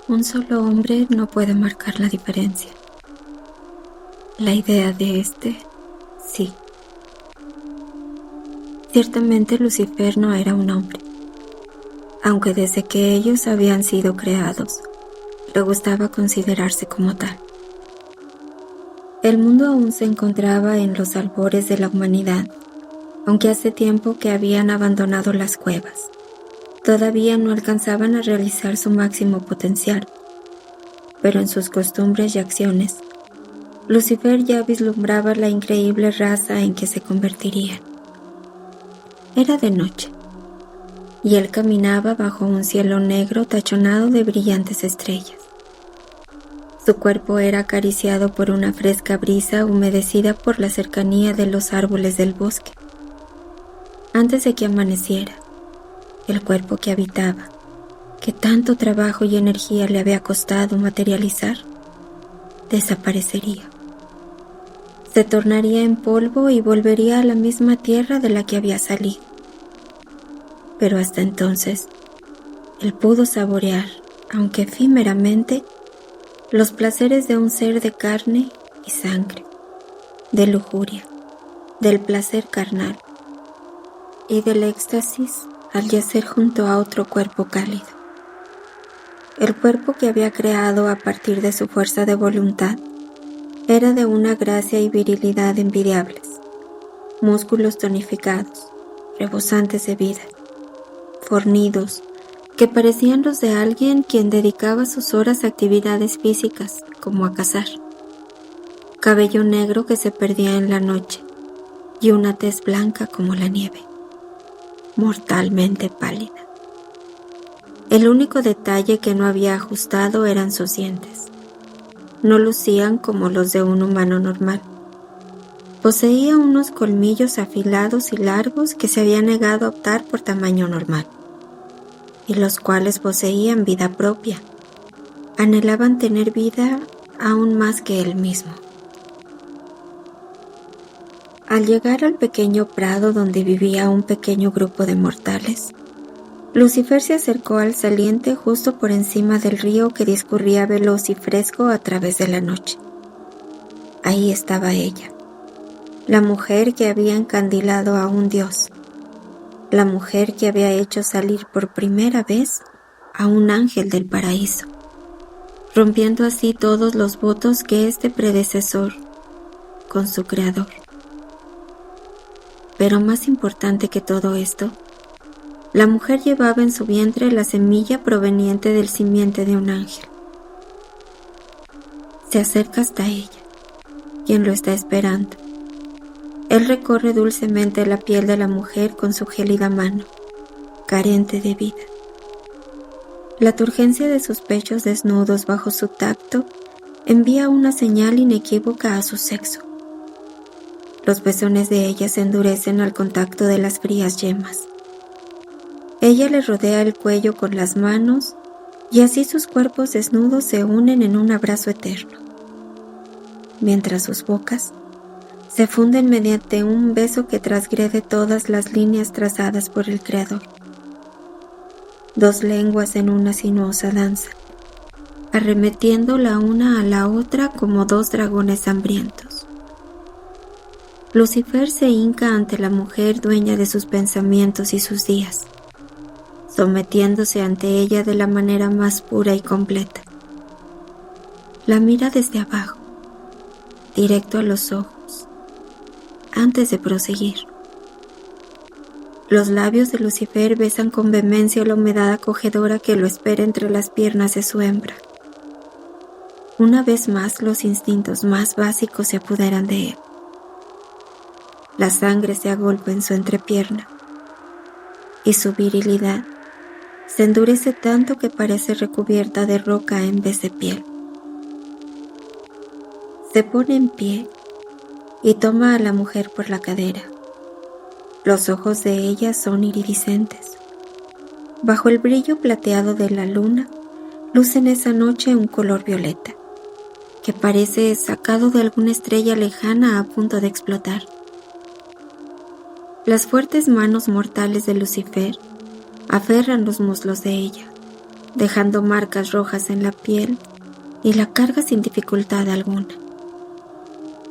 Un solo hombre no puede marcar la diferencia. La idea de sí. Ciertamente Lucifer no era un hombre, aunque desde que ellos habían sido creados, le gustaba considerarse como tal. El mundo aún se encontraba en los albores de la humanidad, aunque hace tiempo que habían abandonado las cuevas. Todavía no alcanzaban a realizar su máximo potencial, pero en sus costumbres y acciones, Lucifer ya vislumbraba la increíble raza en que se convertirían. Era de noche, y él caminaba bajo un cielo negro tachonado de brillantes estrellas. Su cuerpo era acariciado por una fresca brisa humedecida por la cercanía de los árboles del bosque. Antes de que amaneciera, el cuerpo que habitaba, que tanto trabajo y energía le había costado materializar, desaparecería. Se tornaría en polvo y volvería a la misma tierra de la que había salido. Pero hasta entonces, él pudo saborear, aunque efímeramente, los placeres de un ser de carne y sangre, de lujuria, del placer carnal y del éxtasis al yacer junto a otro cuerpo cálido. El cuerpo que había creado a partir de su fuerza de voluntad era de una gracia y virilidad envidiables, músculos tonificados, rebosantes de vida, fornidos, que parecían los de alguien quien dedicaba sus horas a actividades físicas, como a cazar. Cabello negro que se perdía en la noche y una tez blanca como la nieve, mortalmente pálida. El único detalle que no había ajustado eran sus dientes. No lucían como los de un humano normal. Poseía unos colmillos afilados y largos que se había negado a optar por tamaño normal, y los cuales poseían vida propia. Anhelaban tener vida aún más que él mismo. Al llegar al pequeño prado donde vivía un pequeño grupo de mortales, Lucifer se acercó al saliente justo por encima del río que discurría veloz y fresco a través de la noche. Ahí estaba ella, la mujer que había encandilado a un dios, la mujer que había hecho salir por primera vez a un ángel del paraíso, rompiendo así todos los votos que este predecesor con su creador. Pero más importante que todo esto, la mujer llevaba en su vientre la semilla proveniente del simiente de un ángel. Se acerca hasta ella, quien lo está esperando. Él recorre dulcemente la piel de la mujer con su gélida mano, carente de vida. La turgencia de sus pechos desnudos bajo su tacto envía una señal inequívoca a su sexo. Los pezones de ella se endurecen al contacto de las frías yemas. Ella le rodea el cuello con las manos y así sus cuerpos desnudos se unen en un abrazo eterno, mientras sus bocas se funden mediante un beso que transgrede todas las líneas trazadas por el Creador. Dos lenguas en una sinuosa danza, arremetiendo la una a la otra como dos dragones hambrientos. Lucifer se hinca ante la mujer dueña de sus pensamientos y sus días, sometiéndose ante ella de la manera más pura y completa. La mira desde abajo, directo a los ojos, antes de proseguir. Los labios de Lucifer besan con vehemencia la humedad acogedora que lo espera entre las piernas de su hembra. Una vez más los instintos más básicos se apoderan de él. La sangre se agolpa en su entrepierna y su virilidad se endurece tanto que parece recubierta de roca en vez de piel. Se pone en pie y toma a la mujer por la cadera. Los ojos de ella son iridiscentes. Bajo el brillo plateado de la luna, lucen esa noche un color violeta, que parece sacado de alguna estrella lejana a punto de explotar. Las fuertes manos mortales de Lucifer aferran los muslos de ella, dejando marcas rojas en la piel, y la carga sin dificultad alguna.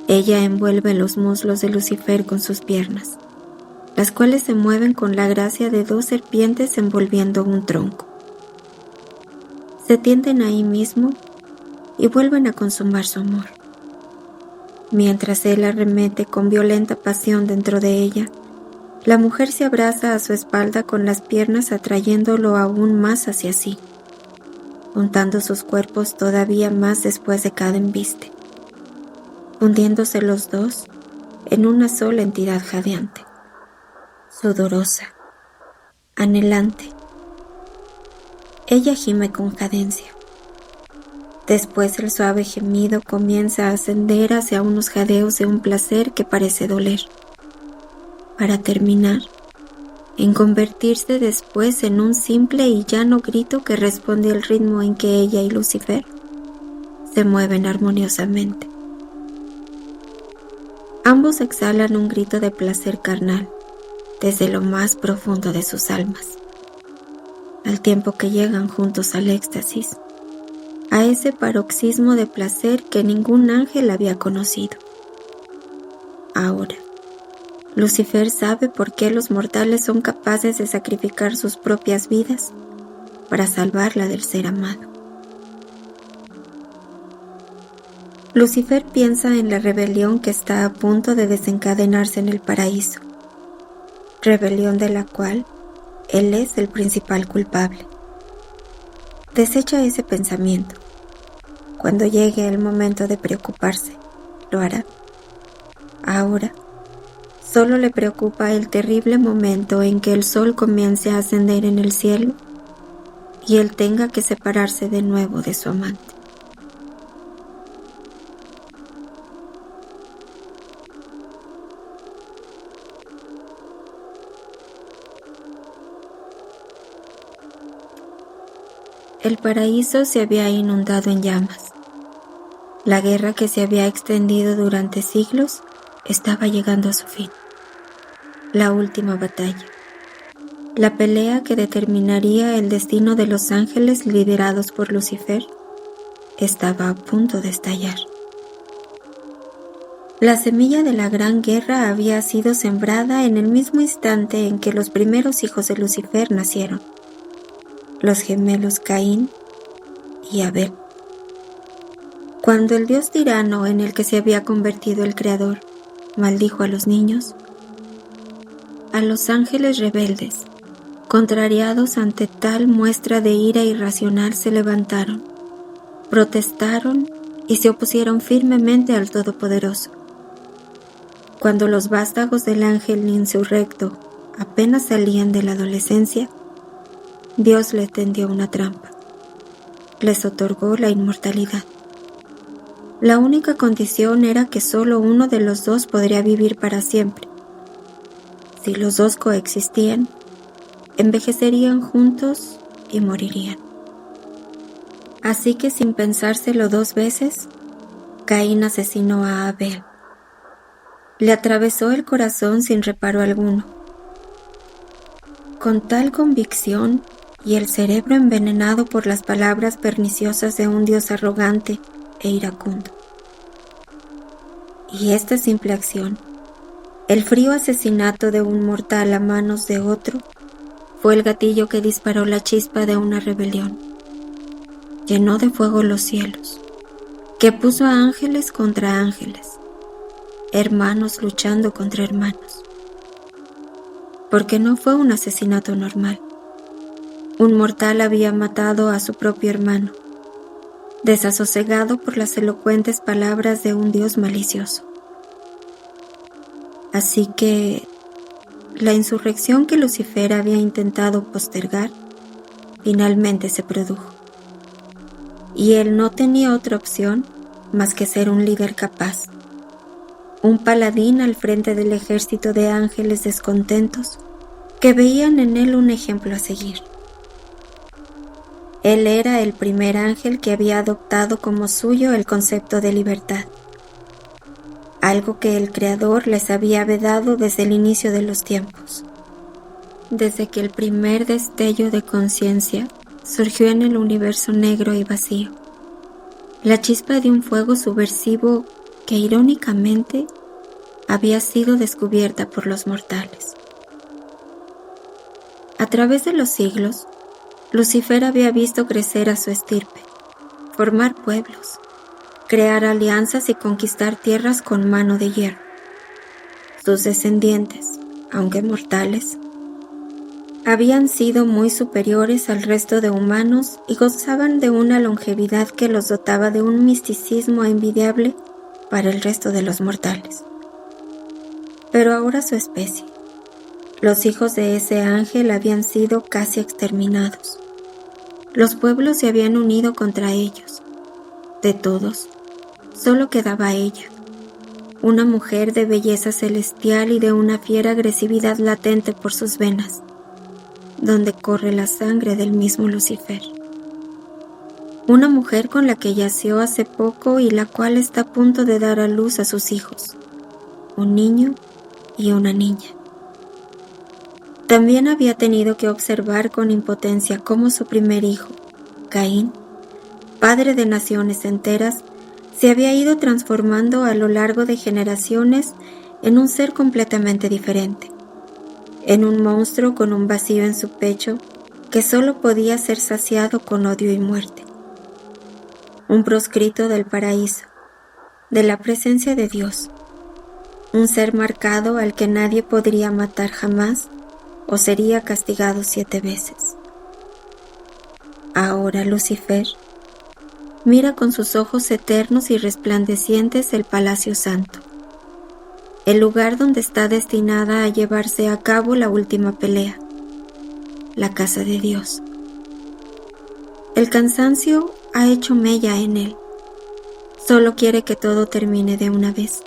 Ella envuelve los muslos de Lucifer con sus piernas, las cuales se mueven con la gracia de dos serpientes envolviendo un tronco. Se tienden ahí mismo y vuelven a consumar su amor. Mientras él arremete con violenta pasión dentro de ella, la mujer se abraza a su espalda con las piernas atrayéndolo aún más hacia sí, juntando sus cuerpos todavía más después de cada embiste, fundiéndose los dos en una sola entidad jadeante, sudorosa, anhelante. Ella gime con cadencia. Después el suave gemido comienza a ascender hacia unos jadeos de un placer que parece doler, para terminar en convertirse después en un simple y llano grito que responde al ritmo en que ella y Lucifer se mueven armoniosamente. Ambos exhalan un grito de placer carnal desde lo más profundo de sus almas, al tiempo que llegan juntos al éxtasis, a ese paroxismo de placer que ningún ángel había conocido. Ahora, Lucifer sabe por qué los mortales son capaces de sacrificar sus propias vidas para salvarla del ser amado. Lucifer piensa en la rebelión que está a punto de desencadenarse en el paraíso, rebelión de la cual él es el principal culpable. Desecha ese pensamiento. Cuando llegue el momento de preocuparse, lo hará. Ahora, solo le preocupa el terrible momento en que el sol comience a ascender en el cielo y él tenga que separarse de nuevo de su amante. El paraíso se había inundado en llamas. La guerra que se había extendido durante siglos estaba llegando a su fin. La última batalla. La pelea que determinaría el destino de los ángeles liderados por Lucifer estaba a punto de estallar. La semilla de la gran guerra había sido sembrada en el mismo instante en que los primeros hijos de Lucifer nacieron, los gemelos Caín y Abel. Cuando el dios tirano en el que se había convertido el Creador maldijo a los niños, a los ángeles rebeldes, contrariados ante tal muestra de ira irracional, se levantaron, protestaron y se opusieron firmemente al Todopoderoso. Cuando los vástagos del ángel insurrecto apenas salían de la adolescencia, Dios les tendió una trampa. Les otorgó la inmortalidad. La única condición era que solo uno de los dos podría vivir para siempre. Si los dos coexistían, envejecerían juntos y morirían. Así que sin pensárselo dos veces, Caín asesinó a Abel. Le atravesó el corazón sin reparo alguno. Con tal convicción y el cerebro envenenado por las palabras perniciosas de un Dios arrogante e iracundo. Y esta simple acción, el frío asesinato de un mortal a manos de otro, fue el gatillo que disparó la chispa de una rebelión. Llenó de fuego los cielos, que puso a ángeles contra ángeles, hermanos luchando contra hermanos. Porque no fue un asesinato normal. Un mortal había matado a su propio hermano, desasosegado por las elocuentes palabras de un Dios malicioso. Así que la insurrección que Lucifer había intentado postergar finalmente se produjo. Y él no tenía otra opción más que ser un líder capaz, un paladín al frente del ejército de ángeles descontentos que veían en él un ejemplo a seguir. Él era el primer ángel que había adoptado como suyo el concepto de libertad, algo que el Creador les había vedado desde el inicio de los tiempos, desde que el primer destello de conciencia surgió en el universo negro y vacío, la chispa de un fuego subversivo que irónicamente había sido descubierta por los mortales. A través de los siglos, Lucifer había visto crecer a su estirpe, formar pueblos, crear alianzas y conquistar tierras con mano de hierro. Sus descendientes, aunque mortales, habían sido muy superiores al resto de humanos y gozaban de una longevidad que los dotaba de un misticismo envidiable para el resto de los mortales. Pero ahora su especie, los hijos de ese ángel, habían sido casi exterminados. Los pueblos se habían unido contra ellos. De todos, solo quedaba ella, una mujer de belleza celestial y de una fiera agresividad latente por sus venas, donde corre la sangre del mismo Lucifer. Una mujer con la que yació hace poco y la cual está a punto de dar a luz a sus hijos, un niño y una niña. También había tenido que observar con impotencia cómo su primer hijo, Caín, padre de naciones enteras, se había ido transformando a lo largo de generaciones en un ser completamente diferente, en un monstruo con un vacío en su pecho que solo podía ser saciado con odio y muerte. Un proscrito del paraíso, de la presencia de Dios, un ser marcado al que nadie podría matar jamás o sería castigado 7 veces. Ahora Lucifer mira con sus ojos eternos y resplandecientes el Palacio Santo, el lugar donde está destinada a llevarse a cabo la última pelea, la casa de Dios. El cansancio ha hecho mella en él. Solo quiere que todo termine de una vez.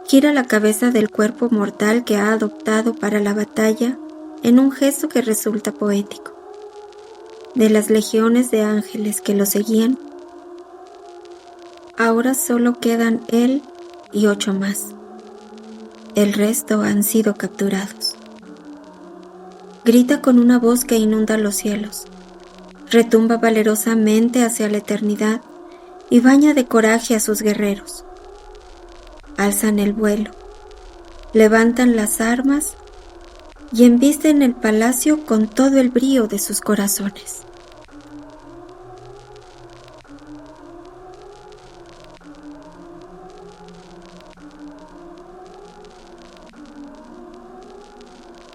Gira la cabeza del cuerpo mortal que ha adoptado para la batalla en un gesto que resulta poético. De las legiones de ángeles que lo seguían, ahora solo quedan él y 8 más. El resto han sido capturados. Grita con una voz que inunda los cielos, retumba valerosamente hacia la eternidad y baña de coraje a sus guerreros. Alzan el vuelo, levantan las armas y embisten el palacio con todo el brío de sus corazones.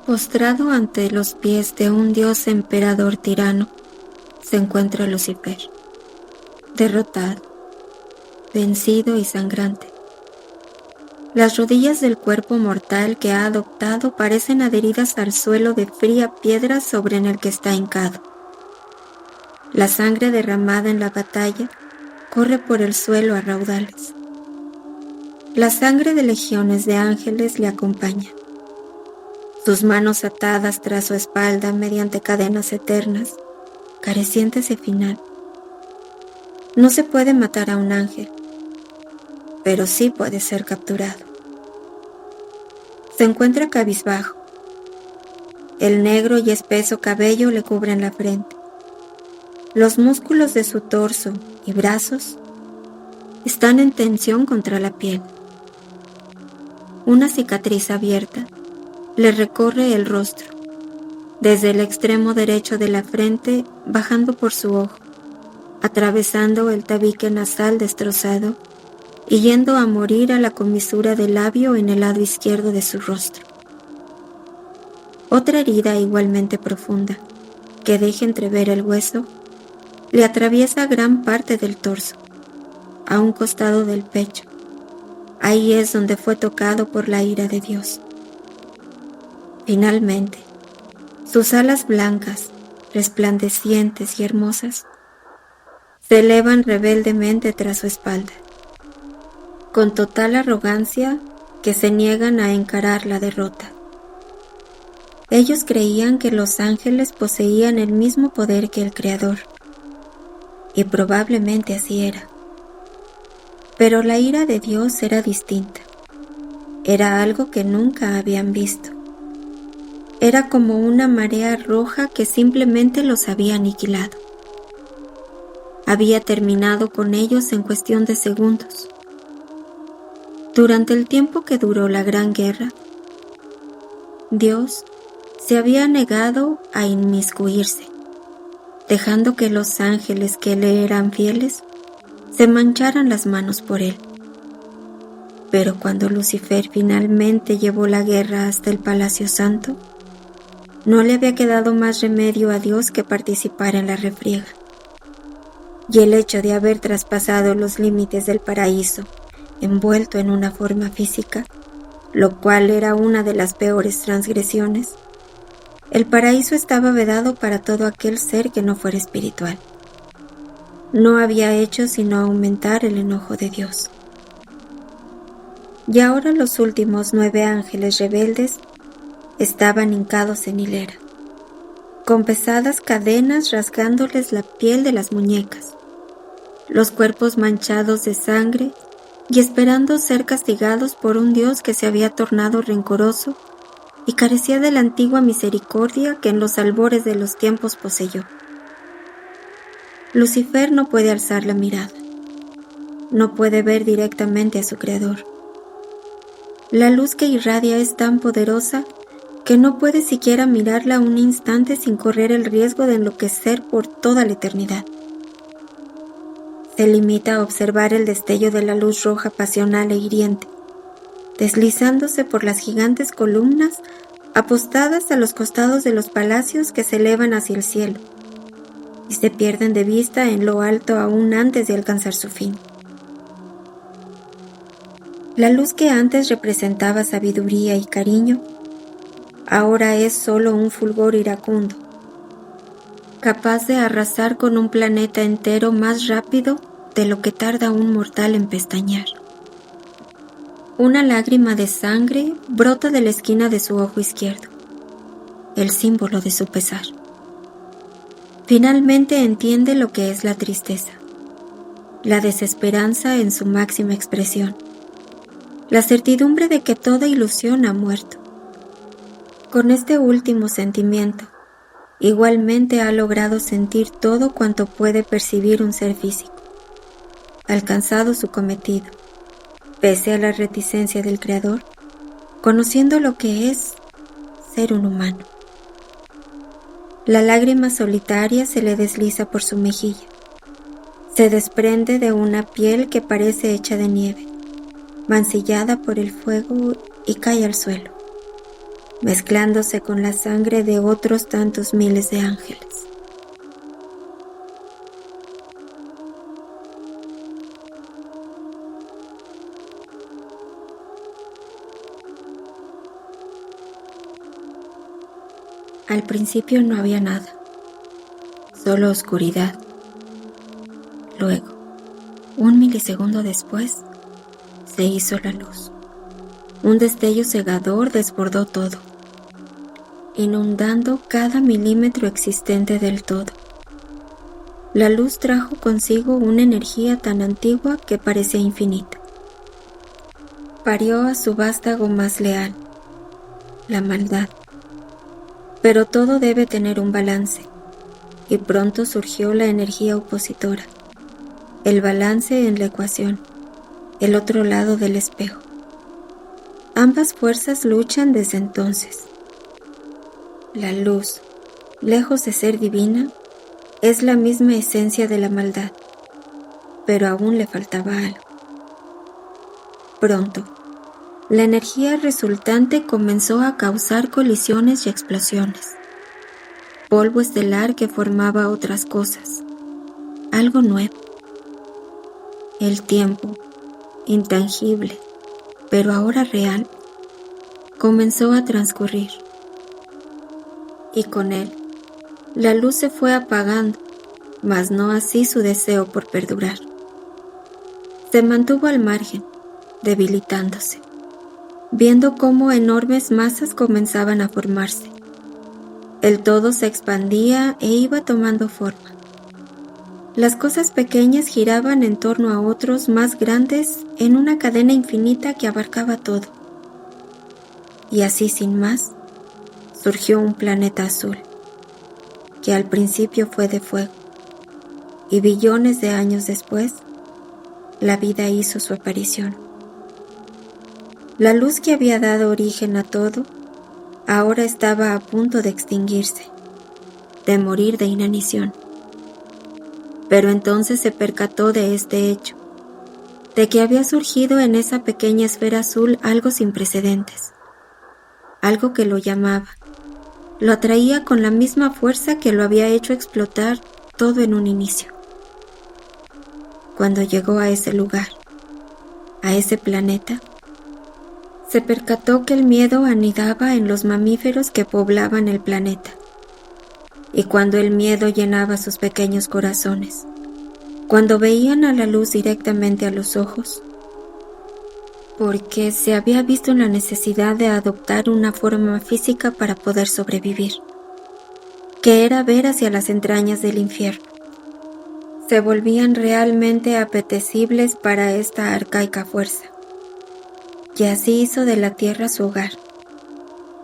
Postrado ante los pies de un dios emperador tirano, se encuentra Lucifer, derrotado, vencido y sangrante. Las rodillas del cuerpo mortal que ha adoptado parecen adheridas al suelo de fría piedra sobre el que está hincado. La sangre derramada en la batalla corre por el suelo a raudales. La sangre de legiones de ángeles le acompaña. Sus manos atadas tras su espalda mediante cadenas eternas, carecientes de final. No se puede matar a un ángel, pero sí puede ser capturado. Se encuentra cabizbajo. El negro y espeso cabello le cubren la frente. Los músculos de su torso y brazos están en tensión contra la piel. Una cicatriz abierta le recorre el rostro, desde el extremo derecho de la frente bajando por su ojo, atravesando el tabique nasal destrozado y yendo a morir a la comisura del labio en el lado izquierdo de su rostro. Otra herida igualmente profunda, que deja entrever el hueso, le atraviesa gran parte del torso, a un costado del pecho. Ahí es donde fue tocado por la ira de Dios. Finalmente, sus alas blancas, resplandecientes y hermosas, se elevan rebeldemente tras su espalda, con total arrogancia que se niegan a encarar la derrota. Ellos creían que los ángeles poseían el mismo poder que el Creador, y probablemente así era. Pero la ira de Dios era distinta, era algo que nunca habían visto. Era como una marea roja que simplemente los había aniquilado. Había terminado con ellos en cuestión de segundos. Durante el tiempo que duró la Gran Guerra, Dios se había negado a inmiscuirse, dejando que los ángeles que le eran fieles se mancharan las manos por él. Pero cuando Lucifer finalmente llevó la guerra hasta el Palacio Santo, no le había quedado más remedio a Dios que participar en la refriega. Y el hecho de haber traspasado los límites del paraíso, envuelto en una forma física, lo cual era una de las peores transgresiones, el paraíso estaba vedado para todo aquel ser que no fuera espiritual. No había hecho sino aumentar el enojo de Dios. Y ahora los últimos 9 ángeles rebeldes estaban hincados en hilera, con pesadas cadenas rasgándoles la piel de las muñecas, los cuerpos manchados de sangre y esperando ser castigados por un Dios que se había tornado rencoroso y carecía de la antigua misericordia que en los albores de los tiempos poseyó. Lucifer no puede alzar la mirada, no puede ver directamente a su Creador. La luz que irradia es tan poderosa que no puede siquiera mirarla un instante sin correr el riesgo de enloquecer por toda la eternidad. Se limita a observar el destello de la luz roja pasional e hiriente, deslizándose por las gigantes columnas apostadas a los costados de los palacios que se elevan hacia el cielo y se pierden de vista en lo alto aún antes de alcanzar su fin. La luz que antes representaba sabiduría y cariño, ahora es solo un fulgor iracundo, capaz de arrasar con un planeta entero más rápido de lo que tarda un mortal en pestañear. Una lágrima de sangre brota de la esquina de su ojo izquierdo, el símbolo de su pesar. Finalmente entiende lo que es la tristeza, la desesperanza en su máxima expresión, la certidumbre de que toda ilusión ha muerto. Con este último sentimiento, igualmente ha logrado sentir todo cuanto puede percibir un ser físico. Alcanzado su cometido, pese a la reticencia del Creador, conociendo lo que es ser un humano. La lágrima solitaria se le desliza por su mejilla, se desprende de una piel que parece hecha de nieve, mancillada por el fuego y cae al suelo, mezclándose con la sangre de otros tantos miles de ángeles. Al principio no había nada, solo oscuridad. Luego, un milisegundo después, se hizo la luz. Un destello cegador desbordó todo, inundando cada milímetro existente del todo. La luz trajo consigo una energía tan antigua que parecía infinita. Parió a su vástago más leal, la maldad. Pero todo debe tener un balance, y pronto surgió la energía opositora, el balance en la ecuación, el otro lado del espejo. Ambas fuerzas luchan desde entonces. La luz, lejos de ser divina, es la misma esencia de la maldad, pero aún le faltaba algo. Pronto, la energía resultante comenzó a causar colisiones y explosiones. Polvo estelar que formaba otras cosas, algo nuevo. El tiempo, intangible, pero ahora real, comenzó a transcurrir. Y con él, la luz se fue apagando, mas no así su deseo por perdurar. Se mantuvo al margen, debilitándose, viendo cómo enormes masas comenzaban a formarse. El todo se expandía e iba tomando forma. Las cosas pequeñas giraban en torno a otros más grandes en una cadena infinita que abarcaba todo. Y así sin más, surgió un planeta azul, que al principio fue de fuego, y billones de años después, la vida hizo su aparición. La luz que había dado origen a todo, ahora estaba a punto de extinguirse, de morir de inanición. Pero entonces se percató de este hecho, de que había surgido en esa pequeña esfera azul algo sin precedentes, algo que lo llamaba, lo atraía con la misma fuerza que lo había hecho explotar todo en un inicio. Cuando llegó a ese lugar, a ese planeta, se percató que el miedo anidaba en los mamíferos que poblaban el planeta. Y cuando el miedo llenaba sus pequeños corazones, cuando veían a la luz directamente a los ojos, porque se había visto en la necesidad de adoptar una forma física para poder sobrevivir, que era ver hacia las entrañas del infierno, se volvían realmente apetecibles para esta arcaica fuerza. Y así hizo de la tierra su hogar,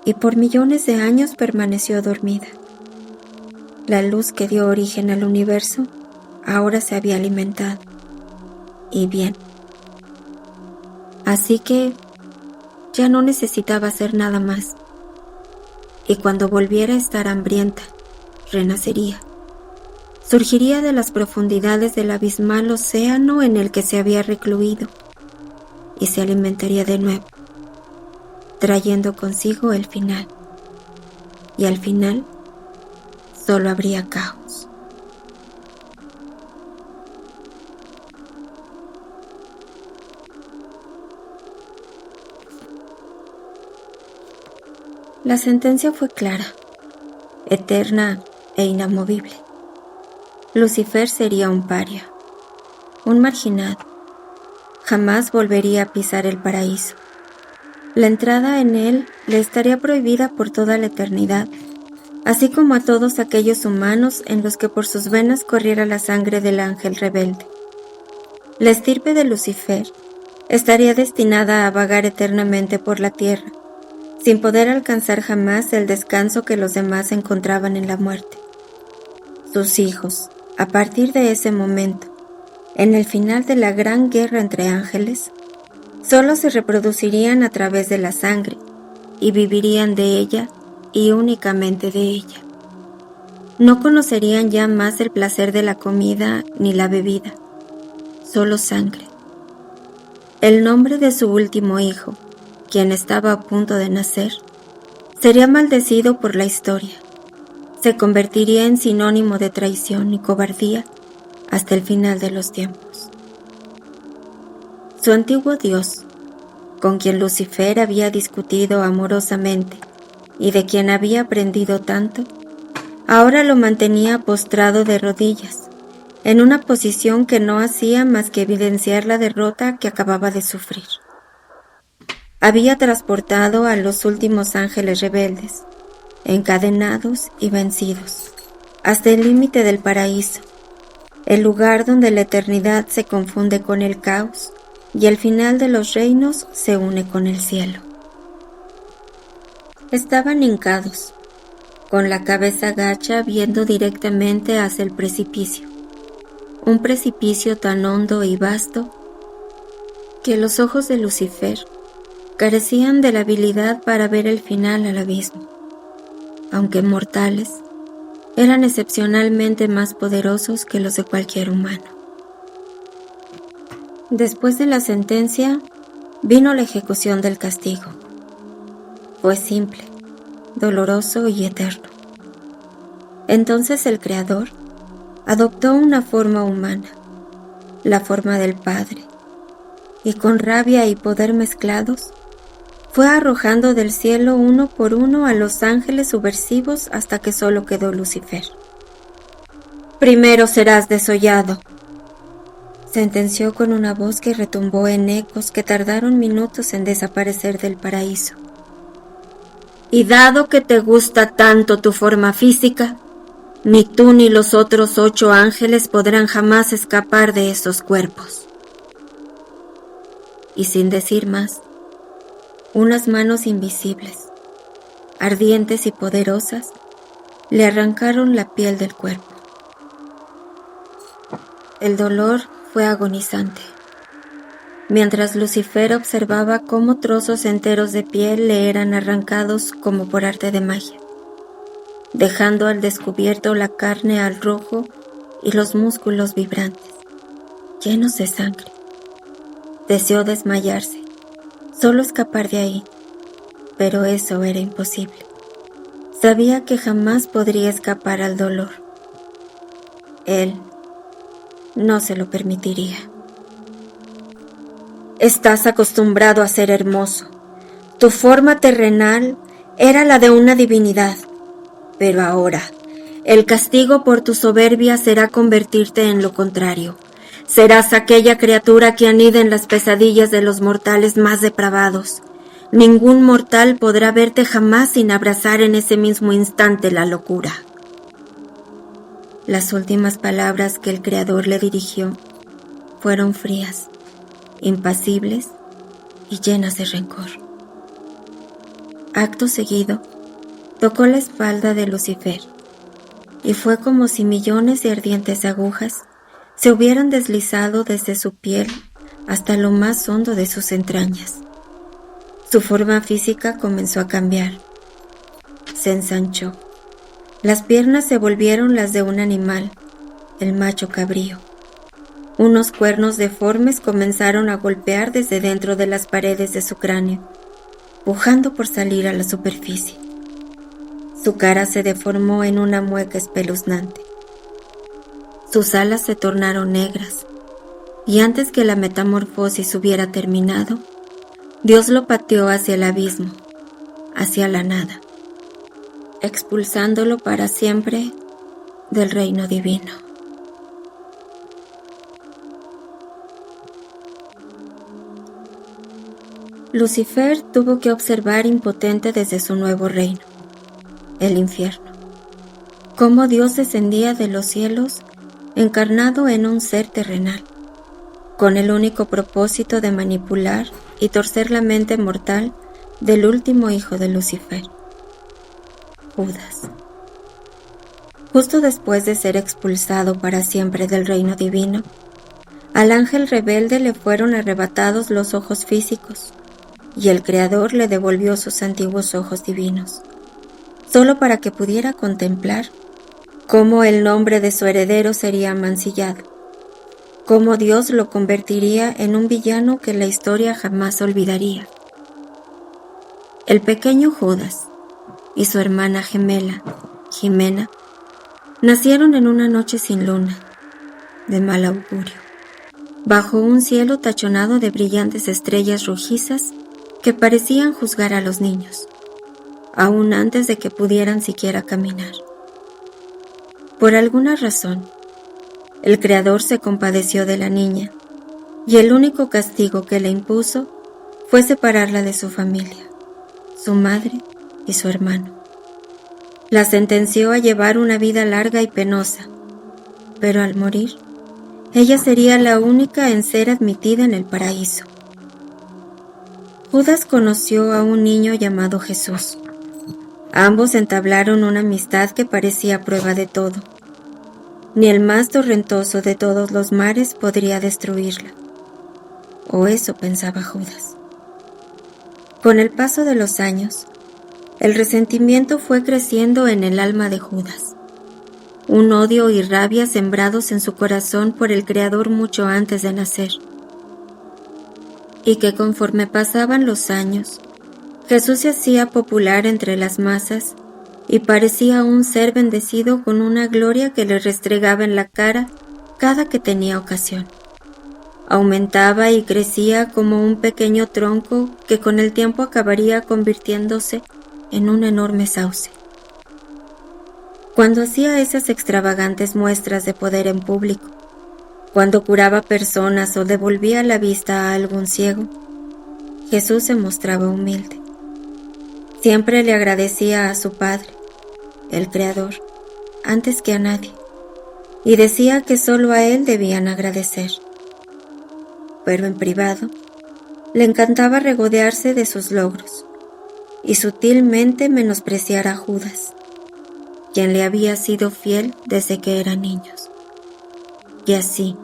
y por millones de años permaneció dormida. La luz que dio origen al universo ahora se había alimentado, y bien. Así que ya no necesitaba hacer nada más, y cuando volviera a estar hambrienta, renacería. Surgiría de las profundidades del abismal océano en el que se había recluido, y se alimentaría de nuevo, trayendo consigo el final. Y al final, solo habría caos. La sentencia fue clara, eterna e inamovible. Lucifer sería un paria, un marginado. Jamás volvería a pisar el paraíso. La entrada en él le estaría prohibida por toda la eternidad, así como a todos aquellos humanos en los que por sus venas corriera la sangre del ángel rebelde. La estirpe de Lucifer estaría destinada a vagar eternamente por la tierra, sin poder alcanzar jamás el descanso que los demás encontraban en la muerte. Sus hijos, a partir de ese momento, en el final de la gran guerra entre ángeles, solo se reproducirían a través de la sangre y vivirían de ella y únicamente de ella. No conocerían ya más el placer de la comida ni la bebida, solo sangre. El nombre de su último hijo, quien estaba a punto de nacer, sería maldecido por la historia. Se convertiría en sinónimo de traición y cobardía hasta el final de los tiempos. Su antiguo Dios, con quien Lucifer había discutido amorosamente y de quien había aprendido tanto, ahora lo mantenía postrado de rodillas, en una posición que no hacía más que evidenciar la derrota que acababa de sufrir. Había transportado a los últimos ángeles rebeldes, encadenados y vencidos, hasta el límite del paraíso, el lugar donde la eternidad se confunde con el caos y el final de los reinos se une con el cielo. Estaban hincados, con la cabeza gacha viendo directamente hacia el precipicio, un precipicio tan hondo y vasto que los ojos de Lucifer carecían de la habilidad para ver el final al abismo. Aunque mortales, eran excepcionalmente más poderosos que los de cualquier humano. Después de la sentencia, vino la ejecución del castigo. Fue simple, doloroso y eterno. Entonces el Creador adoptó una forma humana, la forma del Padre, y con rabia y poder mezclados, fue arrojando del cielo uno por uno a los ángeles subversivos hasta que solo quedó Lucifer. «Primero serás desollado», sentenció con una voz que retumbó en ecos que tardaron minutos en desaparecer del paraíso. «Y dado que te gusta tanto tu forma física, ni tú ni los otros 8 ángeles podrán jamás escapar de esos cuerpos». Y sin decir más, unas manos invisibles, ardientes y poderosas, le arrancaron la piel del cuerpo. El dolor fue agonizante, mientras Lucifer observaba cómo trozos enteros de piel le eran arrancados como por arte de magia, dejando al descubierto la carne al rojo y los músculos vibrantes, llenos de sangre. Deseó desmayarse, solo escapar de ahí, pero eso era imposible. Sabía que jamás podría escapar al dolor. Él no se lo permitiría. Estás acostumbrado a ser hermoso. Tu forma terrenal era la de una divinidad, pero ahora el castigo por tu soberbia será convertirte en lo contrario. Serás aquella criatura que anida en las pesadillas de los mortales más depravados. Ningún mortal podrá verte jamás sin abrazar en ese mismo instante la locura. Las últimas palabras que el Creador le dirigió fueron frías, impasibles y llenas de rencor. Acto seguido, tocó la espalda de Lucifer, y fue como si millones de ardientes agujas se hubieran deslizado desde su piel hasta lo más hondo de sus entrañas. Su forma física comenzó a cambiar. Se ensanchó. Las piernas se volvieron las de un animal, el macho cabrío. Unos cuernos deformes comenzaron a golpear desde dentro de las paredes de su cráneo, pujando por salir a la superficie. Su cara se deformó en una mueca espeluznante. Sus alas se tornaron negras, y antes que la metamorfosis hubiera terminado, Dios lo pateó hacia el abismo, hacia la nada, expulsándolo para siempre del reino divino. Lucifer tuvo que observar impotente desde su nuevo reino, el infierno, cómo Dios descendía de los cielos encarnado en un ser terrenal, con el único propósito de manipular y torcer la mente mortal del último hijo de Lucifer, Judas. Justo después de ser expulsado para siempre del reino divino, al ángel rebelde le fueron arrebatados los ojos físicos, y el Creador le devolvió sus antiguos ojos divinos, solo para que pudiera contemplar cómo el nombre de su heredero sería mancillado, cómo Dios lo convertiría en un villano que la historia jamás olvidaría. El pequeño Judas y su hermana gemela, Jimena, nacieron en una noche sin luna, de mal augurio, bajo un cielo tachonado de brillantes estrellas rojizas que parecían juzgar a los niños, aún antes de que pudieran siquiera caminar. Por alguna razón, el Creador se compadeció de la niña, y el único castigo que le impuso fue separarla de su familia, su madre y su hermano. La sentenció a llevar una vida larga y penosa, pero al morir, ella sería la única en ser admitida en el paraíso. Judas conoció a un niño llamado Jesús. Ambos entablaron una amistad que parecía prueba de todo. Ni el más torrentoso de todos los mares podría destruirla. O eso pensaba Judas. Con el paso de los años, el resentimiento fue creciendo en el alma de Judas. Un odio y rabia sembrados en su corazón por el Creador mucho antes de nacer. Y que conforme pasaban los años, Jesús se hacía popular entre las masas y parecía un ser bendecido con una gloria que le restregaba en la cara cada que tenía ocasión. Aumentaba y crecía como un pequeño tronco que con el tiempo acabaría convirtiéndose en un enorme sauce. Cuando hacía esas extravagantes muestras de poder en público, cuando curaba personas o devolvía la vista a algún ciego, Jesús se mostraba humilde. Siempre le agradecía a su Padre, el Creador, antes que a nadie, y decía que solo a Él debían agradecer. Pero en privado, le encantaba regodearse de sus logros. y sutilmente menospreciar a Judas, quien le había sido fiel desde que eran niños. Y así,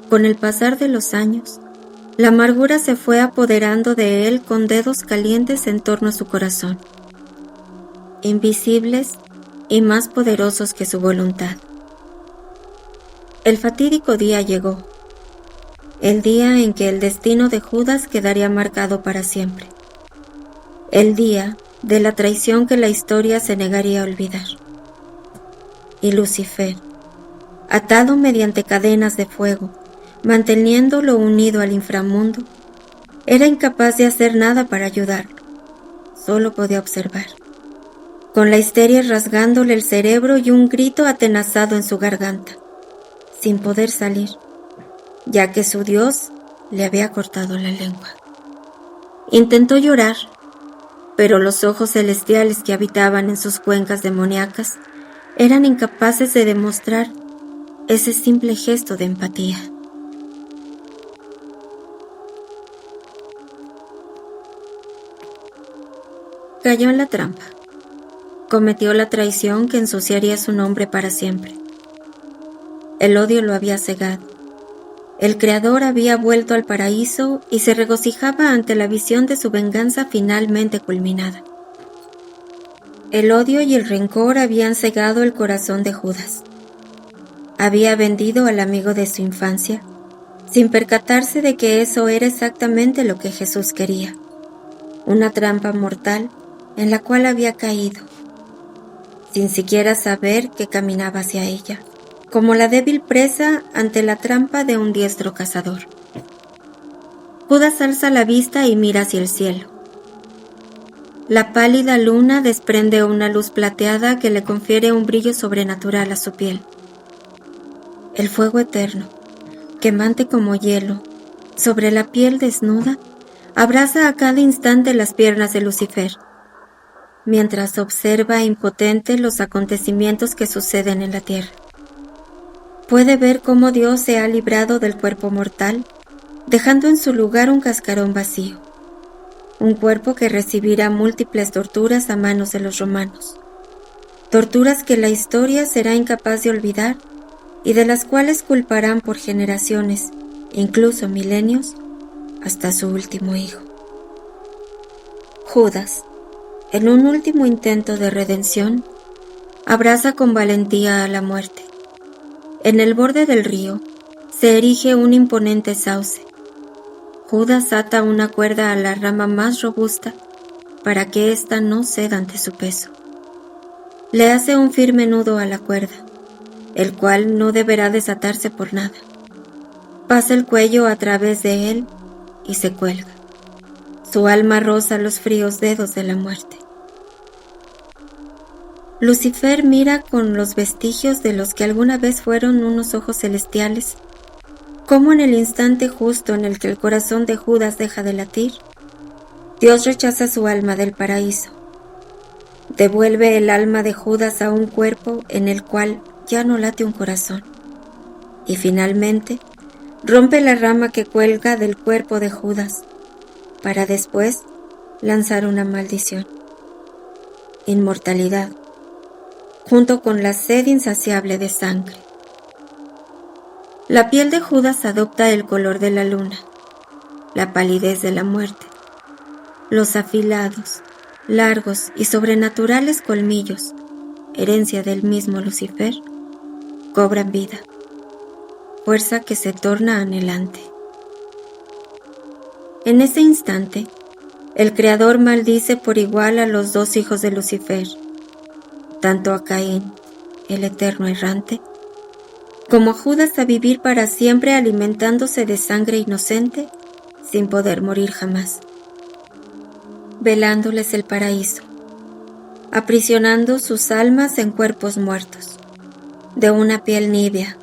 con el pasar de los años, la amargura se fue apoderando de él con dedos calientes en torno a su corazón, invisibles y más poderosos que su voluntad. El fatídico día llegó, el día en que el destino de Judas quedaría marcado para siempre, el día de la traición que la historia se negaría a olvidar. Y Lucifer, atado mediante cadenas de fuego, manteniéndolo unido al inframundo, era incapaz de hacer nada para ayudarlo, solo podía observar, con la histeria rasgándole el cerebro y un grito atenazado en su garganta, sin poder salir, ya que su Dios le había cortado la lengua. Intentó llorar, pero los ojos celestiales que habitaban en sus cuencas demoníacas eran incapaces de demostrar ese simple gesto de empatía. Cayó en la trampa. Cometió la traición que ensuciaría su nombre para siempre. El odio lo había cegado. El Creador había vuelto al paraíso y se regocijaba ante la visión de su venganza finalmente culminada. El odio y el rencor habían cegado el corazón de Judas. Había vendido al amigo de su infancia, sin percatarse de que eso era exactamente lo que Jesús quería, una trampa mortal en la cual había caído, sin siquiera saber que caminaba hacia ella, como la débil presa ante la trampa de un diestro cazador. Judas alza la vista y mira hacia el cielo. La pálida luna desprende una luz plateada que le confiere un brillo sobrenatural a su piel. El fuego eterno, quemante como hielo, sobre la piel desnuda, abraza a cada instante las piernas de Lucifer, mientras observa impotente los acontecimientos que suceden en la tierra. Puede ver cómo Dios se ha librado del cuerpo mortal, dejando en su lugar un cascarón vacío, un cuerpo que recibirá múltiples torturas a manos de los romanos, torturas que la historia será incapaz de olvidar y de las cuales culparán por generaciones, incluso milenios, hasta su último hijo. Judas, en un último intento de redención, abraza con valentía a la muerte. En el borde del río se erige un imponente sauce. Judas ata una cuerda a la rama más robusta para que ésta no ceda ante su peso. Le hace un firme nudo a la cuerda, el cual no deberá desatarse por nada. Pasa el cuello a través de él y se cuelga. Su alma roza los fríos dedos de la muerte. Lucifer mira con los vestigios de los que alguna vez fueron unos ojos celestiales, cómo en el instante justo en el que el corazón de Judas deja de latir, Dios rechaza su alma del paraíso. Devuelve el alma de Judas a un cuerpo en el cual ya no late un corazón. Y finalmente, rompe la rama que cuelga del cuerpo de Judas, para después lanzar una maldición. Inmortalidad, junto con la sed insaciable de sangre. La piel de Judas adopta el color de la luna, la palidez de la muerte. Los afilados, largos y sobrenaturales colmillos, herencia del mismo Lucifer, cobran vida, fuerza que se torna anhelante. En ese instante, el Creador maldice por igual a los dos hijos de Lucifer, tanto a Caín, el eterno errante, como a Judas a vivir para siempre alimentándose de sangre inocente sin poder morir jamás, velándoles el paraíso, aprisionando sus almas en cuerpos muertos, de una piel nibia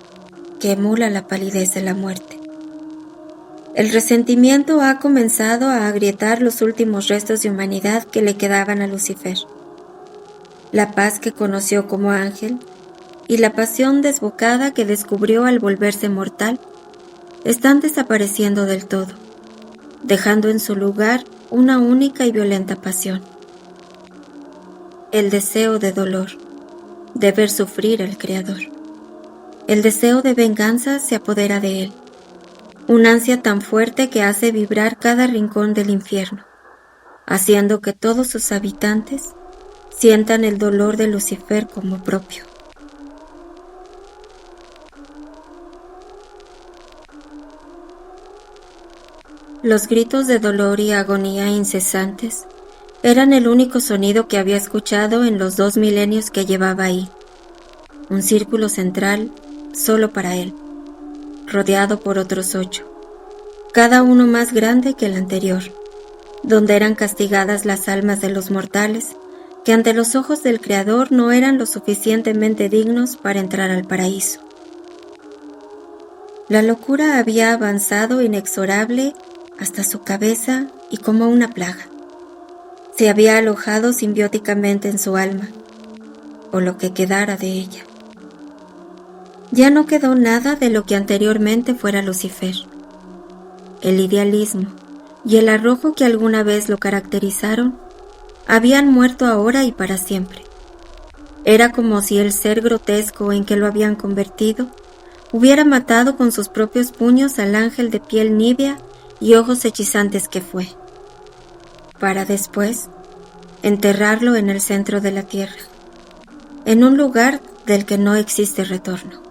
que emula la palidez de la muerte. El resentimiento ha comenzado a agrietar los últimos restos de humanidad que le quedaban a Lucifer. La paz que conoció como ángel y la pasión desbocada que descubrió al volverse mortal están desapareciendo del todo, dejando en su lugar una única y violenta pasión, el deseo de dolor, de ver sufrir al Creador. El deseo de venganza se apodera de él, una ansia tan fuerte que hace vibrar cada rincón del infierno, haciendo que todos sus habitantes sientan el dolor de Lucifer como propio. Los gritos de dolor y agonía incesantes eran el único sonido que había escuchado en los 2 milenios que llevaba ahí, un círculo central solo para él, rodeado por otros 8, cada uno más grande que el anterior, donde eran castigadas las almas de los mortales que ante los ojos del Creador no eran lo suficientemente dignos para entrar al paraíso. La locura había avanzado inexorable hasta su cabeza y como una plaga. Se había alojado simbióticamente en su alma, o lo que quedara de ella. Ya no quedó nada de lo que anteriormente fuera Lucifer. El idealismo y el arrojo que alguna vez lo caracterizaron habían muerto ahora y para siempre. Era como si el ser grotesco en que lo habían convertido hubiera matado con sus propios puños al ángel de piel nívea y ojos hechizantes que fue, para después enterrarlo en el centro de la tierra, en un lugar del que no existe retorno.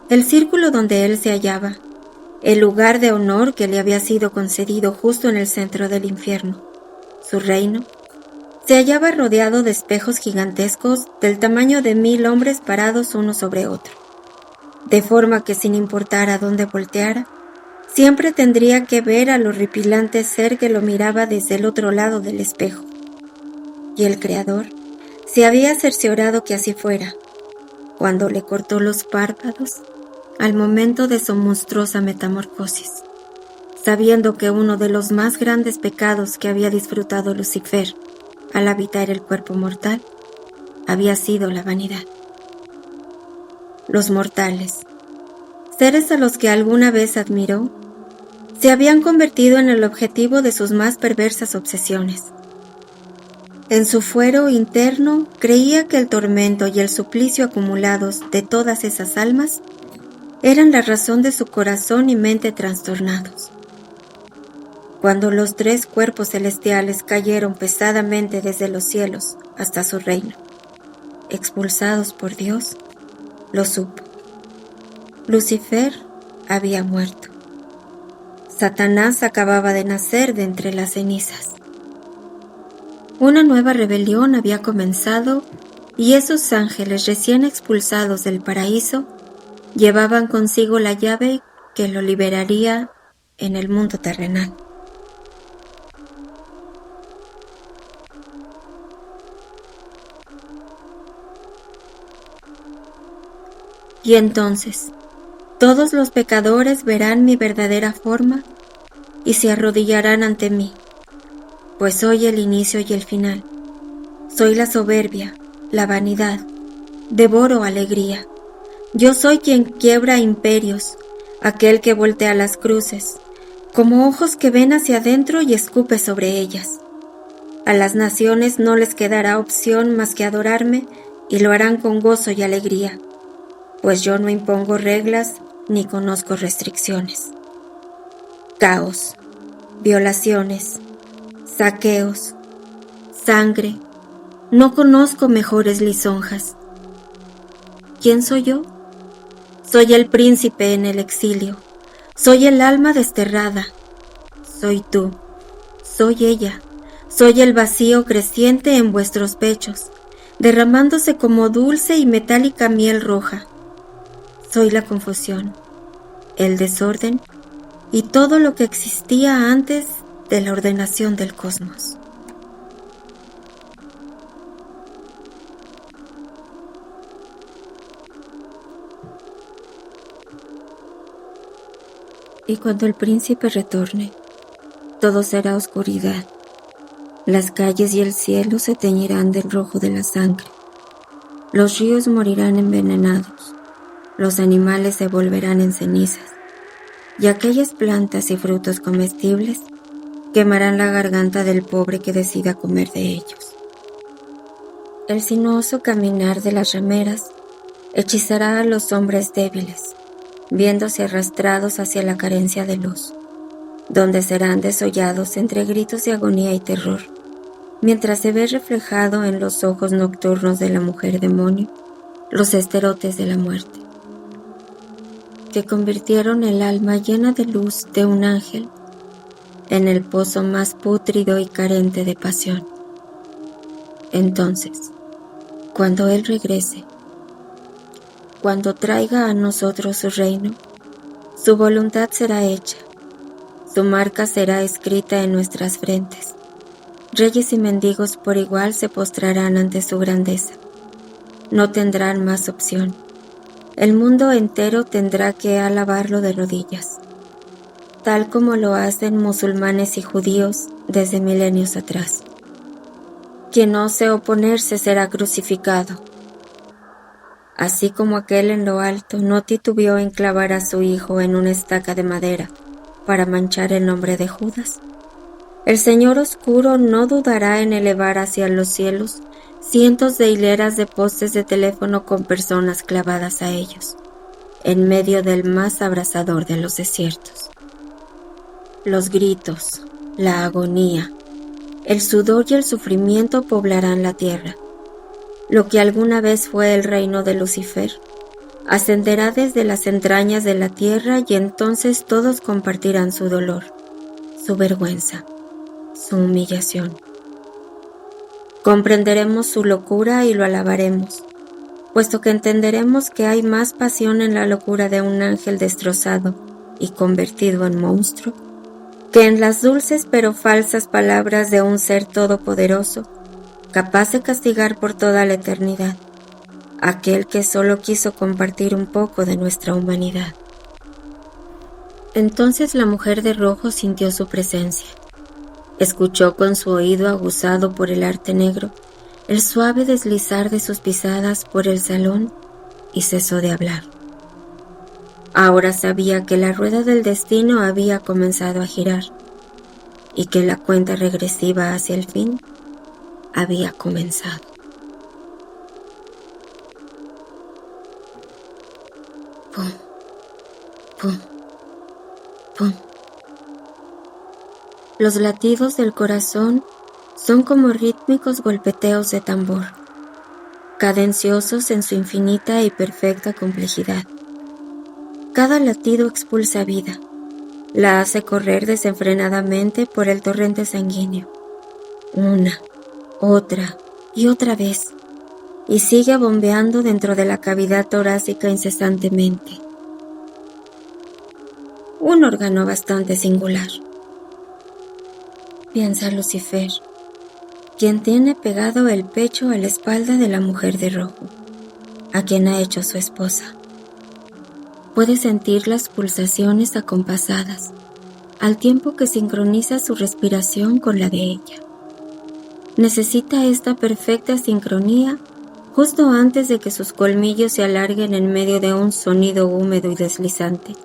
El círculo donde él se hallaba, el lugar de honor que le había sido concedido justo en el centro del infierno, su reino, se hallaba rodeado de espejos gigantescos del tamaño de 1000 hombres parados uno sobre otro, de forma que sin importar a dónde volteara, siempre tendría que ver al horripilante ser que lo miraba desde el otro lado del espejo. Y el Creador se había cerciorado que así fuera, cuando le cortó los párpados al momento de su monstruosa metamorfosis, sabiendo que uno de los más grandes pecados que había disfrutado Lucifer al habitar el cuerpo mortal había sido la vanidad. Los mortales, seres a los que alguna vez admiró, se habían convertido en el objetivo de sus más perversas obsesiones. En su fuero interno creía que el tormento y el suplicio acumulados de todas esas almas eran la razón de su corazón y mente trastornados. Cuando los 3 cuerpos celestiales cayeron pesadamente desde los cielos hasta su reino, expulsados por Dios, lo supo. Lucifer había muerto. Satanás acababa de nacer de entre las cenizas. Una nueva rebelión había comenzado y esos ángeles recién expulsados del paraíso llevaban consigo la llave que lo liberaría en el mundo terrenal. Y entonces, todos los pecadores verán mi verdadera forma y se arrodillarán ante mí, pues soy el inicio y el final. Soy la soberbia, la vanidad, devoro alegría. Yo soy quien quiebra imperios, aquel que voltea las cruces, como ojos que ven hacia adentro y escupe sobre ellas. A las naciones no les quedará opción más que adorarme y lo harán con gozo y alegría, pues yo no impongo reglas ni conozco restricciones. Caos, violaciones, saqueos, sangre, no conozco mejores lisonjas. ¿Quién soy yo? Soy el príncipe en el exilio, soy el alma desterrada, soy tú, soy ella, soy el vacío creciente en vuestros pechos, derramándose como dulce y metálica miel roja. Soy la confusión, el desorden y todo lo que existía antes de la ordenación del cosmos. Y cuando el príncipe retorne, todo será oscuridad. Las calles y el cielo se teñirán del rojo de la sangre. Los ríos morirán envenenados. Los animales se volverán en cenizas. Y aquellas plantas y frutos comestibles quemarán la garganta del pobre que decida comer de ellos. El sinuoso caminar de las rameras hechizará a los hombres débiles, viéndose arrastrados hacia la carencia de luz, donde serán desollados entre gritos de agonía y terror, mientras se ve reflejado en los ojos nocturnos de la mujer demonio los esterotes de la muerte, que convirtieron el alma llena de luz de un ángel en el pozo más pútrido y carente de pasión. Entonces, cuando Él regrese, cuando traiga a nosotros su reino, su voluntad será hecha, su marca será escrita en nuestras frentes. Reyes y mendigos por igual se postrarán ante su grandeza. No tendrán más opción. El mundo entero tendrá que alabarlo de rodillas, tal como lo hacen musulmanes y judíos desde milenios atrás. Quien ose oponerse será crucificado. Así como aquel en lo alto no titubeó en clavar a su hijo en una estaca de madera para manchar el nombre de Judas, el Señor Oscuro no dudará en elevar hacia los cielos cientos de hileras de postes de teléfono con personas clavadas a ellos, en medio del más abrasador de los desiertos. Los gritos, la agonía, el sudor y el sufrimiento poblarán la tierra. Lo que alguna vez fue el reino de Lucifer ascenderá desde las entrañas de la tierra y entonces todos compartirán su dolor, su vergüenza, su humillación. Comprenderemos su locura y lo alabaremos, puesto que entenderemos que hay más pasión en la locura de un ángel destrozado y convertido en monstruo que en las dulces pero falsas palabras de un ser todopoderoso, capaz de castigar por toda la eternidad, aquel que solo quiso compartir un poco de nuestra humanidad. Entonces la mujer de rojo sintió su presencia. Escuchó con su oído aguzado por el arte negro el suave deslizar de sus pisadas por el salón y cesó de hablar. Ahora sabía que la rueda del destino había comenzado a girar y que la cuenta regresiva hacia el fin había comenzado. Pum, pum, pum. Los latidos del corazón son como rítmicos golpeteos de tambor, cadenciosos en su infinita y perfecta complejidad. Cada latido expulsa vida, la hace correr desenfrenadamente por el torrente sanguíneo, una, otra y otra vez, y sigue bombeando dentro de la cavidad torácica incesantemente. Un órgano bastante singular, piensa Lucifer, quien tiene pegado el pecho a la espalda de la mujer de rojo, a quien ha hecho su esposa. Puede sentir las pulsaciones acompasadas, al tiempo que sincroniza su respiración con la de ella. Necesita esta perfecta sincronía justo antes de que sus colmillos se alarguen en medio de un sonido húmedo y deslizante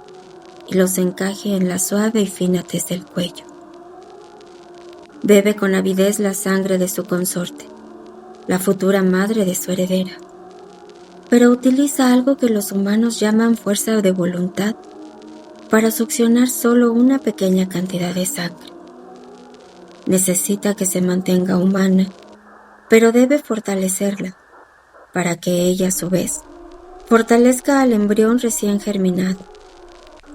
y los encaje en la suave y fina tez del cuello. Bebe con avidez la sangre de su consorte, la futura madre de su heredera, pero utiliza algo que los humanos llaman fuerza de voluntad para succionar solo una pequeña cantidad de sangre. Necesita que se mantenga humana, pero debe fortalecerla, para que ella a su vez fortalezca al embrión recién germinado,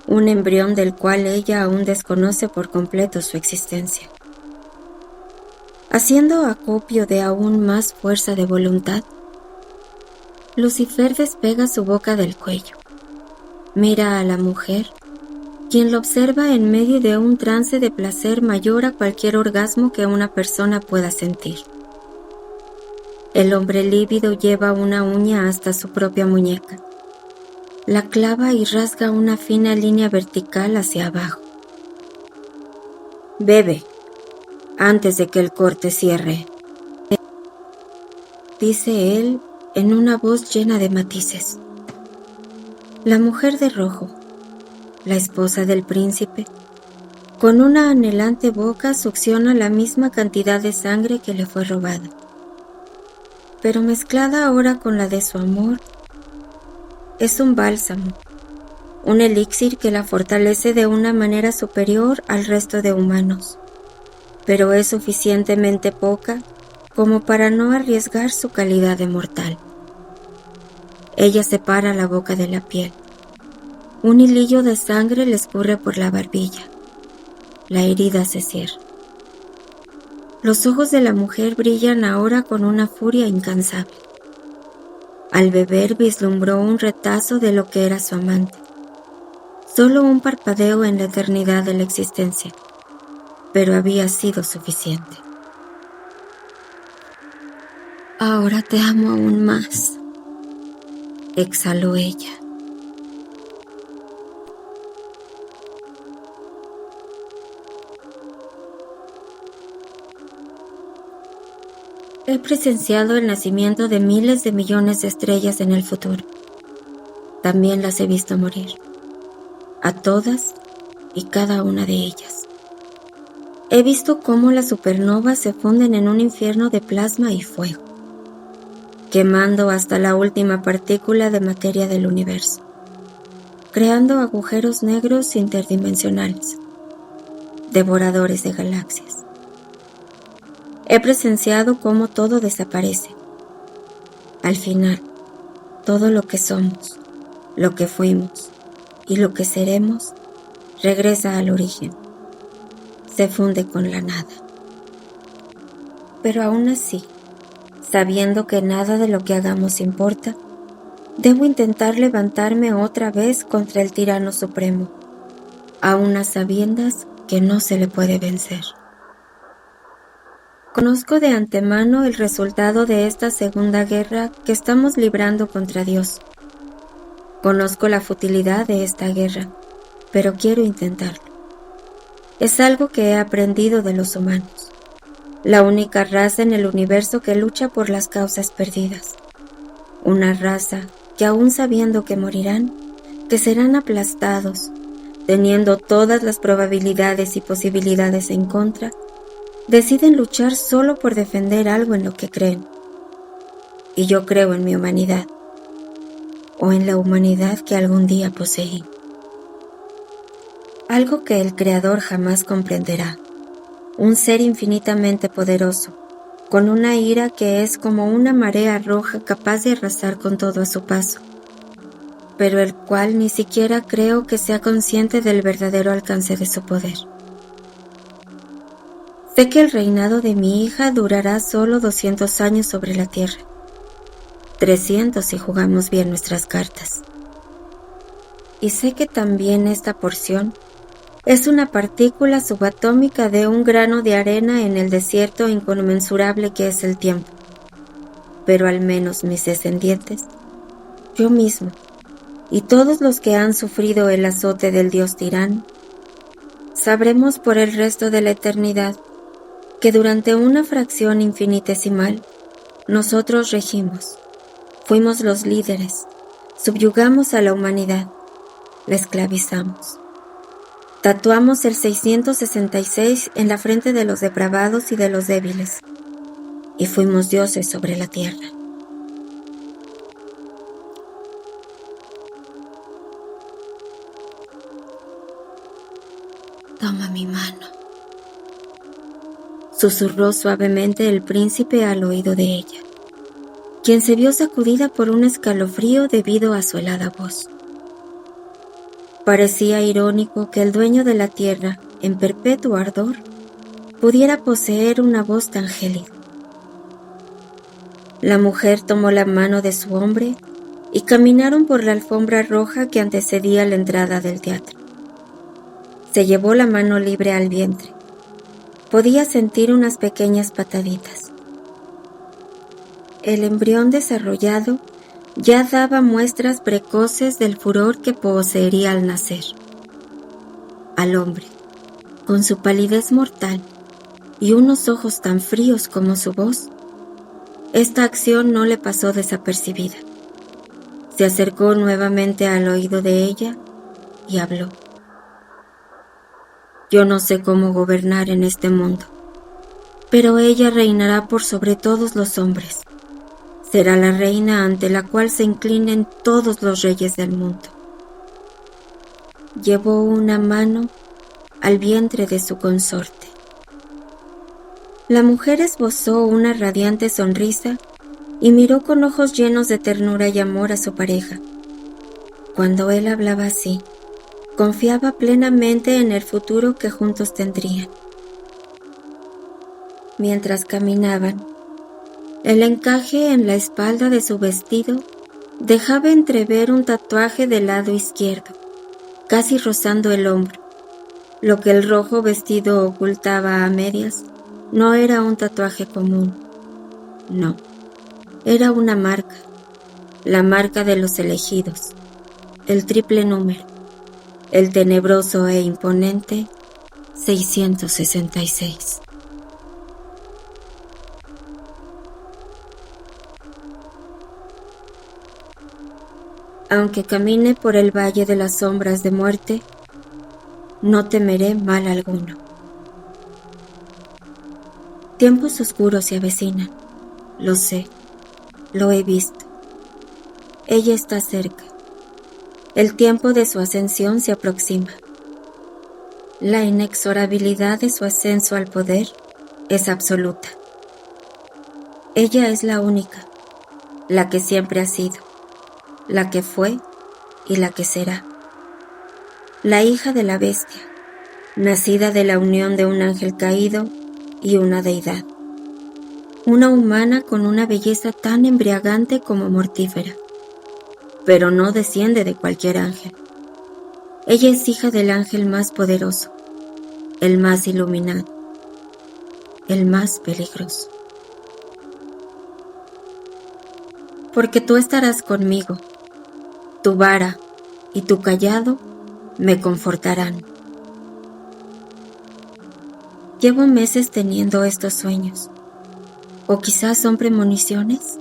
un embrión del cual ella aún desconoce por completo su existencia. Haciendo acopio de aún más fuerza de voluntad, Lucifer despega su boca del cuello, mira a la mujer, quien lo observa en medio de un trance de placer mayor a cualquier orgasmo que una persona pueda sentir. El hombre lívido lleva una uña hasta su propia muñeca, la clava y rasga una fina línea vertical hacia abajo. Bebe, antes de que el corte cierre, dice él en una voz llena de matices. La mujer de rojo, la esposa del príncipe, con una anhelante boca succiona la misma cantidad de sangre que le fue robada. pero mezclada ahora con la de su amor, es un bálsamo, un elixir que la fortalece de una manera superior al resto de humanos, pero es suficientemente poca como para no arriesgar su calidad de mortal. Ella separa la boca de la piel. Un hilillo de sangre le escurre por la barbilla. La herida se cierra. Los ojos de la mujer brillan ahora con una furia incansable. Al beber vislumbró un retazo de lo que era su amante. Solo un parpadeo en la eternidad de la existencia, pero había sido suficiente. Ahora te amo aún más, exhaló ella. He presenciado el nacimiento de miles de millones de estrellas en el futuro. También las he visto morir, a todas y cada una de ellas. He visto cómo las supernovas se funden en un infierno de plasma y fuego, quemando hasta la última partícula de materia del universo, creando agujeros negros interdimensionales, devoradores de galaxias. He presenciado cómo todo desaparece. Al final, todo lo que somos, lo que fuimos y lo que seremos regresa al origen. Se funde con la nada. Pero aún así, sabiendo que nada de lo que hagamos importa, debo intentar levantarme otra vez contra el tirano supremo, aún a sabiendas que no se le puede vencer. Conozco de antemano el resultado de esta segunda guerra que estamos librando contra Dios. Conozco la futilidad de esta guerra, pero quiero intentarlo. Es algo que he aprendido de los humanos, la única raza en el universo que lucha por las causas perdidas. Una raza que aún sabiendo que morirán, que serán aplastados, teniendo todas las probabilidades y posibilidades en contra, deciden luchar solo por defender algo en lo que creen. Y yo creo en mi humanidad, o en la humanidad que algún día poseí. Algo que el Creador jamás comprenderá, un ser infinitamente poderoso, con una ira que es como una marea roja capaz de arrasar con todo a su paso, pero el cual ni siquiera creo que sea consciente del verdadero alcance de su poder. Sé que el reinado de mi hija durará solo 200 años sobre la tierra, 300 si jugamos bien nuestras cartas. Y sé que también esta porción es una partícula subatómica de un grano de arena en el desierto inconmensurable que es el tiempo. Pero al menos mis descendientes, yo mismo y todos los que han sufrido el azote del Dios tirano, sabremos por el resto de la eternidad que durante una fracción infinitesimal nosotros regimos, fuimos los líderes, subyugamos a la humanidad, la esclavizamos. Tatuamos el 666 en la frente de los depravados y de los débiles, y fuimos dioses sobre la tierra. Toma mi mano, susurró suavemente el príncipe al oído de ella, quien se vio sacudida por un escalofrío debido a su helada voz. Parecía irónico que el dueño de la tierra, en perpetuo ardor, pudiera poseer una voz tan gélida. La mujer tomó la mano de su hombre y caminaron por la alfombra roja que antecedía la entrada del teatro. Se llevó la mano libre al vientre. Podía sentir unas pequeñas pataditas. El embrión desarrollado ya daba muestras precoces del furor que poseería al nacer. Al hombre, con su palidez mortal y unos ojos tan fríos como su voz, esta acción no le pasó desapercibida. Se acercó nuevamente al oído de ella y habló. Yo no sé cómo gobernar en este mundo, pero ella reinará por sobre todos los hombres. Será la reina ante la cual se inclinen todos los reyes del mundo. Llevó una mano al vientre de su consorte. La mujer esbozó una radiante sonrisa y miró con ojos llenos de ternura y amor a su pareja. Cuando él hablaba así, confiaba plenamente en el futuro que juntos tendrían. Mientras caminaban, el encaje en la espalda de su vestido dejaba entrever un tatuaje del lado izquierdo, casi rozando el hombro. Lo que el rojo vestido ocultaba a medias no era un tatuaje común. No, era una marca, la marca de los elegidos, el triple número, el tenebroso e imponente 666. Aunque camine por el valle de las sombras de muerte, no temeré mal alguno. Tiempos oscuros se avecinan, lo sé, lo he visto. Ella está cerca. El tiempo de su ascensión se aproxima. La inexorabilidad de su ascenso al poder es absoluta. Ella es la única, la que siempre ha sido, la que fue y la que será. La hija de la bestia, nacida de la unión de un ángel caído y una deidad. Una humana con una belleza tan embriagante como mortífera, pero no desciende de cualquier ángel. Ella es hija del ángel más poderoso, el más iluminado, el más peligroso. Porque tú estarás conmigo, tu vara y tu cayado me confortarán. Llevo meses teniendo estos sueños, o quizás son premoniciones,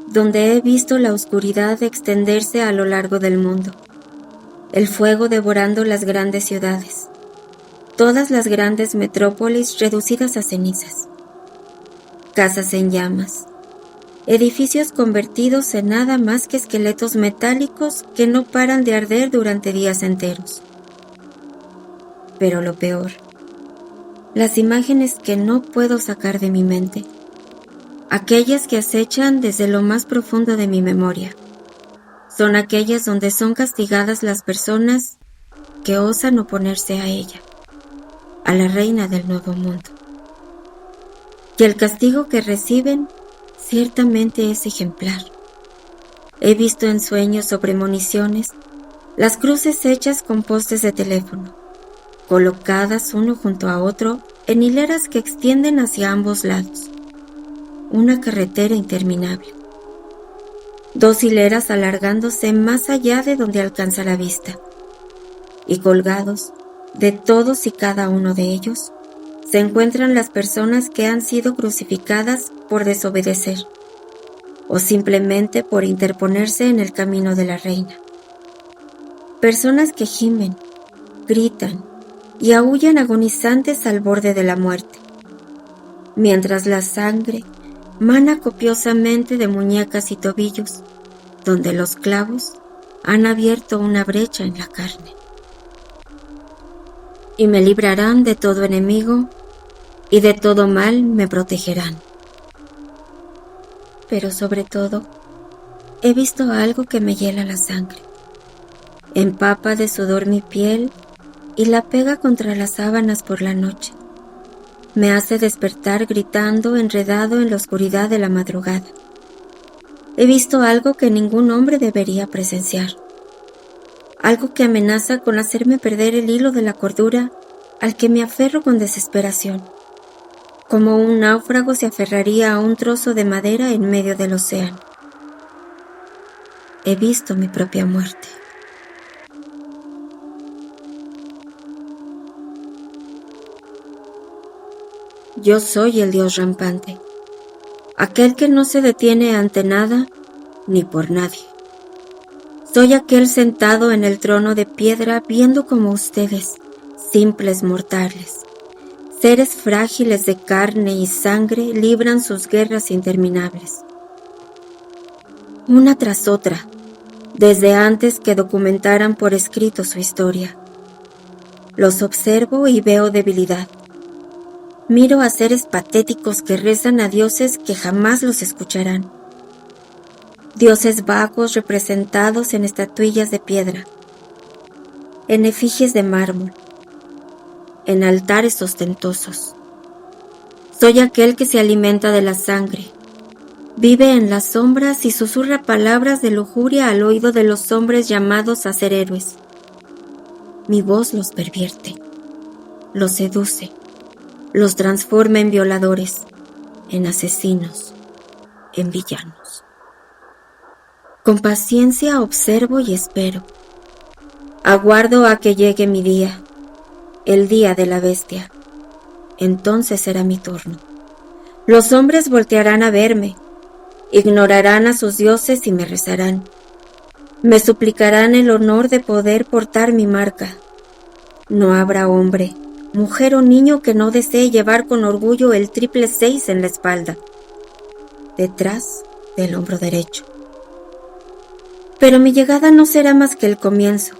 donde he visto la oscuridad extenderse a lo largo del mundo, el fuego devorando las grandes ciudades, todas las grandes metrópolis reducidas a cenizas, casas en llamas, edificios convertidos en nada más que esqueletos metálicos que no paran de arder durante días enteros. Pero lo peor, las imágenes que no puedo sacar de mi mente, aquellas que acechan desde lo más profundo de mi memoria, son aquellas donde son castigadas las personas que osan oponerse a ella, a la reina del nuevo mundo. Y el castigo que reciben ciertamente es ejemplar. He visto en sueños o premoniciones las cruces hechas con postes de teléfono, colocadas uno junto a otro en hileras que extienden hacia ambos lados. Una carretera interminable. Dos hileras alargándose más allá de donde alcanza la vista. Y colgados de todos y cada uno de ellos se encuentran las personas que han sido crucificadas por desobedecer o simplemente por interponerse en el camino de la reina. Personas que gimen, gritan y aúllan agonizantes al borde de la muerte, mientras la sangre mana copiosamente de muñecas y tobillos, donde los clavos han abierto una brecha en la carne. Y me librarán de todo enemigo, y de todo mal me protegerán. Pero sobre todo, he visto algo que me hiela la sangre. Empapa de sudor mi piel y la pega contra las sábanas por la noche. Me hace despertar gritando, enredado en la oscuridad de la madrugada. He visto algo que ningún hombre debería presenciar. Algo que amenaza con hacerme perder el hilo de la cordura al que me aferro con desesperación, como un náufrago se aferraría a un trozo de madera en medio del océano. He visto mi propia muerte. Yo soy el Dios rampante, aquel que no se detiene ante nada ni por nadie. Soy aquel sentado en el trono de piedra viendo como ustedes, simples mortales, seres frágiles de carne y sangre, libran sus guerras interminables. una tras otra, desde antes que documentaran por escrito su historia. Los observo y veo debilidad. Miro a seres patéticos que rezan a dioses que jamás los escucharán. Dioses vagos representados en estatuillas de piedra, en efigies de mármol, en altares ostentosos. Soy aquel que se alimenta de la sangre, vive en las sombras y susurra palabras de lujuria al oído de los hombres llamados a ser héroes. Mi voz los pervierte, los seduce, los transforma en violadores, en asesinos, en villanos. Con paciencia observo y espero. Aguardo a que llegue mi día, el día de la bestia. Entonces será mi turno. Los hombres voltearán a verme, ignorarán a sus dioses y me rezarán. Me suplicarán el honor de poder portar mi marca. No habrá hombre, mujer o niño que no desee llevar con orgullo el 666 en la espalda, detrás del hombro derecho. Pero mi llegada no será más que el comienzo.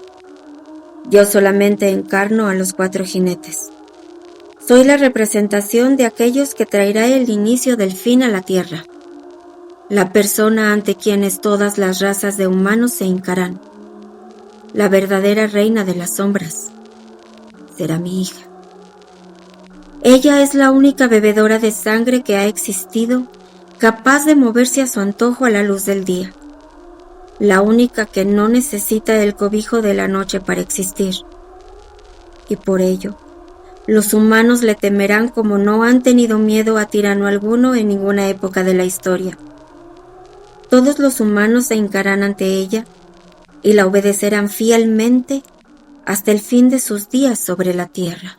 Yo solamente encarno a los 4 jinetes. Soy la representación de aquellos que traerá el inicio del fin a la tierra. La persona ante quienes todas las razas de humanos se hincarán. La verdadera reina de las sombras será mi hija. Ella es la única bebedora de sangre que ha existido, capaz de moverse a su antojo a la luz del día. La única que no necesita el cobijo de la noche para existir. Y por ello, los humanos le temerán como no han tenido miedo a tirano alguno en ninguna época de la historia. Todos los humanos se hincarán ante ella y la obedecerán fielmente hasta el fin de sus días sobre la tierra.